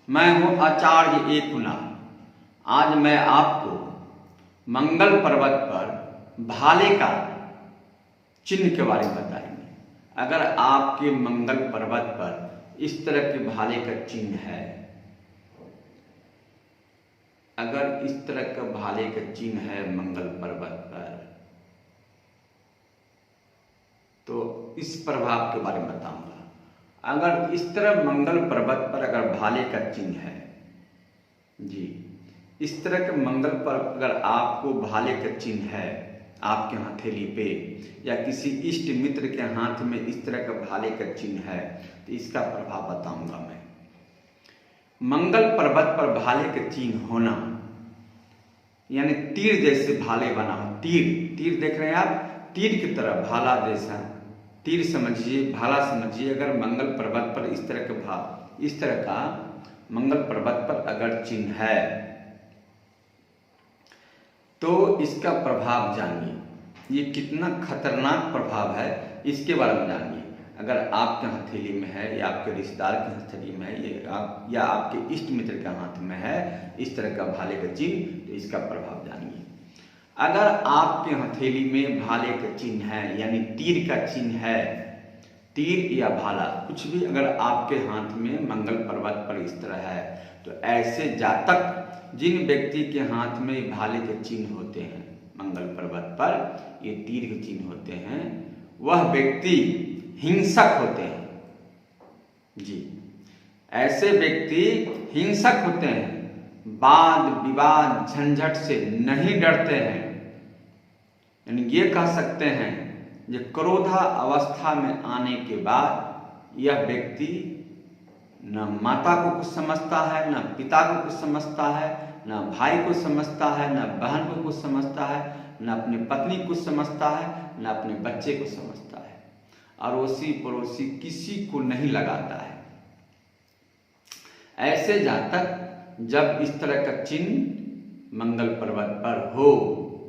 मैं हूं आचार्य एकनाथ। आज मैं आपको मंगल पर्वत पर भाले का चिन्ह के बारे में बताएंगे। अगर आपके मंगल पर्वत पर इस तरह के भाले का चिन्ह है, अगर इस तरह का भाले का चिन्ह है मंगल पर्वत पर, तो इस प्रभाव के बारे में बताऊंगा। अगर इस तरह मंगल पर्वत पर अगर भाले का चिन्ह है जी, इस तरह के मंगल पर अगर आपको भाले का चिन्ह है आपके हथेली पे, या किसी इष्ट मित्र के हाथ में इस तरह का भाले का चिन्ह है, तो इसका प्रभाव बताऊंगा मैं। मंगल पर्वत पर भाले का चिन्ह होना यानी तीर जैसे भाले बना हो। तीर देख रहे हैं आप, तीर की तरह भाला जैसा तीर समझिए, भाला समझिए। अगर मंगल पर्वत पर इस तरह का मंगल पर्वत पर अगर चिन्ह है तो इसका प्रभाव जानिए, ये कितना खतरनाक प्रभाव है इसके बारे में जानिए। अगर आपके हथेली में है या आपके रिश्तेदार की हथेली में है या आपके इष्ट मित्र के हाथ में है इस तरह का भाले का चिन्ह, तो इसका प्रभाव जानिए। अगर आपके हथेली में भाले का चिन्ह है यानी तीर का चिन्ह है, तीर या भाला कुछ भी अगर आपके हाथ में मंगल पर्वत पर इस तरह है, तो ऐसे जातक जिन व्यक्ति के हाथ में भाले के चिन्ह होते हैं मंगल पर्वत पर, ये तीर के चिन्ह होते हैं, वह व्यक्ति हिंसक होते हैं जी। ऐसे व्यक्ति हिंसक होते हैं, वाद विवाद झंझट से नहीं डरते हैं। यानी ये कह सकते हैं कि क्रोधा अवस्था में आने के बाद यह व्यक्ति न माता को कुछ समझता है, न पिता को कुछ समझता है, न भाई को समझता है, न बहन को कुछ समझता है, न अपनी पत्नी को समझता है, न अपने बच्चे को समझता है, अड़ोसी पड़ोसी किसी को नहीं लगाता है। ऐसे जातक जब इस तरह का चिन्ह मंगल पर्वत पर हो,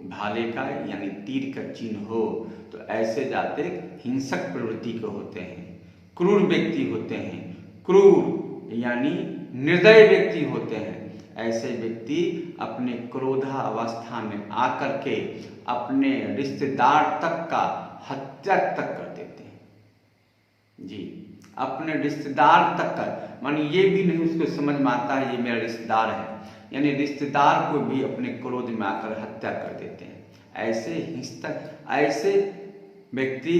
भाले का यानी तीर का चिन्ह हो, तो ऐसे जातक हिंसक प्रवृत्ति के होते हैं, क्रूर व्यक्ति होते हैं, क्रूर यानी निर्दयी व्यक्ति होते हैं। ऐसे व्यक्ति अपने क्रोधा अवस्था में आकर के अपने रिश्तेदार तक का हत्या तक कर देते हैं जी। अपने रिश्तेदार तक का, माने ये भी नहीं उसको समझ में आता है ये मेरा रिश्तेदार है, यानी रिश्तेदार को भी अपने क्रोध में आकर हत्या कर देते हैं। ऐसे हिंसक, ऐसे व्यक्ति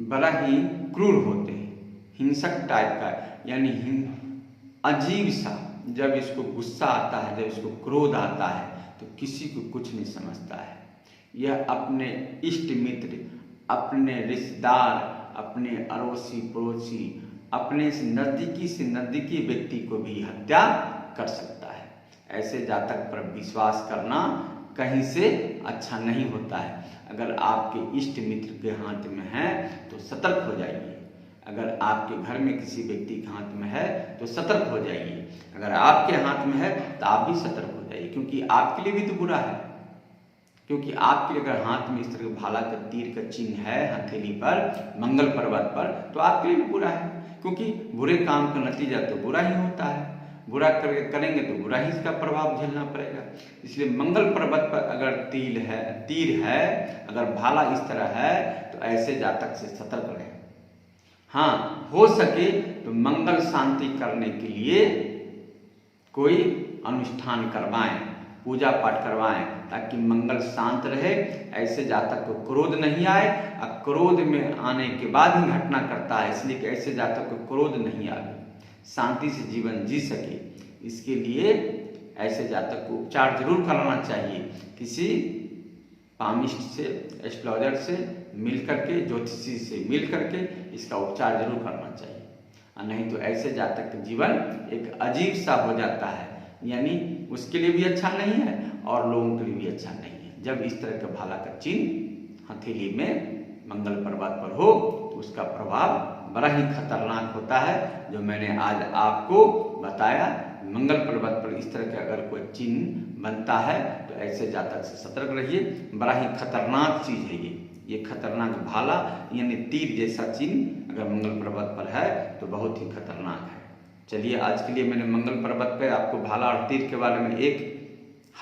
बड़ा ही क्रूर होते हैं, हिंसक टाइप का, यानी अजीब सा। जब इसको गुस्सा आता है, जब इसको क्रोध आता है, तो किसी को कुछ नहीं समझता है। यह अपने इष्ट मित्र, अपने रिश्तेदार, अपने अड़ोसी पड़ोसी, अपने से नजदीकी व्यक्ति को भी हत्या कर सकता है। ऐसे जातक पर विश्वास करना कहीं से अच्छा नहीं होता है। अगर आपके इष्ट मित्र के हाथ में है तो सतर्क हो जाइए। अगर आपके घर में किसी व्यक्ति के हाथ में है तो सतर्क हो जाइए। अगर आपके हाथ में है तो आप भी सतर्क हो जाइए, क्योंकि आपके लिए भी तो बुरा है। क्योंकि आपके अगर हाथ में इस तरह का भाला का तीर का चिन्ह है हथेली पर मंगल पर्वत पर, तो आपके लिए भी बुरा है, क्योंकि बुरे काम का नतीजा तो बुरा ही होता है। बुरा करेंगे तो बुरा ही इसका प्रभाव झेलना पड़ेगा। इसलिए मंगल पर्वत पर अगर तीर है, अगर भाला इस तरह है, तो ऐसे जातक से सतर्क रहें। हाँ, हो सके तो मंगल शांति करने के लिए कोई अनुष्ठान करवाएं, पूजा पाठ करवाएं, ताकि मंगल शांत रहे, ऐसे जातक को क्रोध नहीं आए। और क्रोध में आने के बाद ही घटना करता है, इसलिए कि ऐसे जातक को क्रोध नहीं आए, शांति से जीवन जी सके। इसके लिए ऐसे जातक को उपचार जरूर कराना चाहिए, किसी पामिस्ट से, एस्ट्रोलॉजर से मिल करके, ज्योतिषी से मिल करके इसका उपचार जरूर करना चाहिए। और नहीं तो ऐसे जातक का जीवन एक अजीब सा हो जाता है, यानी उसके लिए भी अच्छा नहीं है और लोगों के लिए भी अच्छा नहीं है। जब इस तरह का भाला का चिन्ह हथेली में मंगल पर्वत पर हो, तो उसका प्रभाव बड़ा ही खतरनाक होता है, जो मैंने आज आपको बताया। मंगल पर्वत पर इस तरह का अगर कोई चिन्ह बनता है तो ऐसे जातक से सतर्क रहिए। बड़ा ही खतरनाक चीज है ये खतरनाक भाला यानी तीर जैसा चिन्ह अगर मंगल पर्वत पर है तो बहुत ही खतरनाक है। चलिए, आज के लिए मैंने मंगल पर्वत पर आपको भाला और तीर के बारे में, एक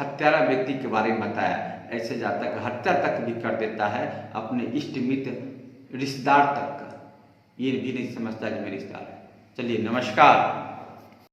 हत्यारा व्यक्ति के बारे में बताया। ऐसे जातक हत्या तक भी कर देता है, अपने इष्ट मित्र रिश्तेदार तक का ये भी नहीं समझता कि मेरे रिश्तेदार है। चलिए, नमस्कार।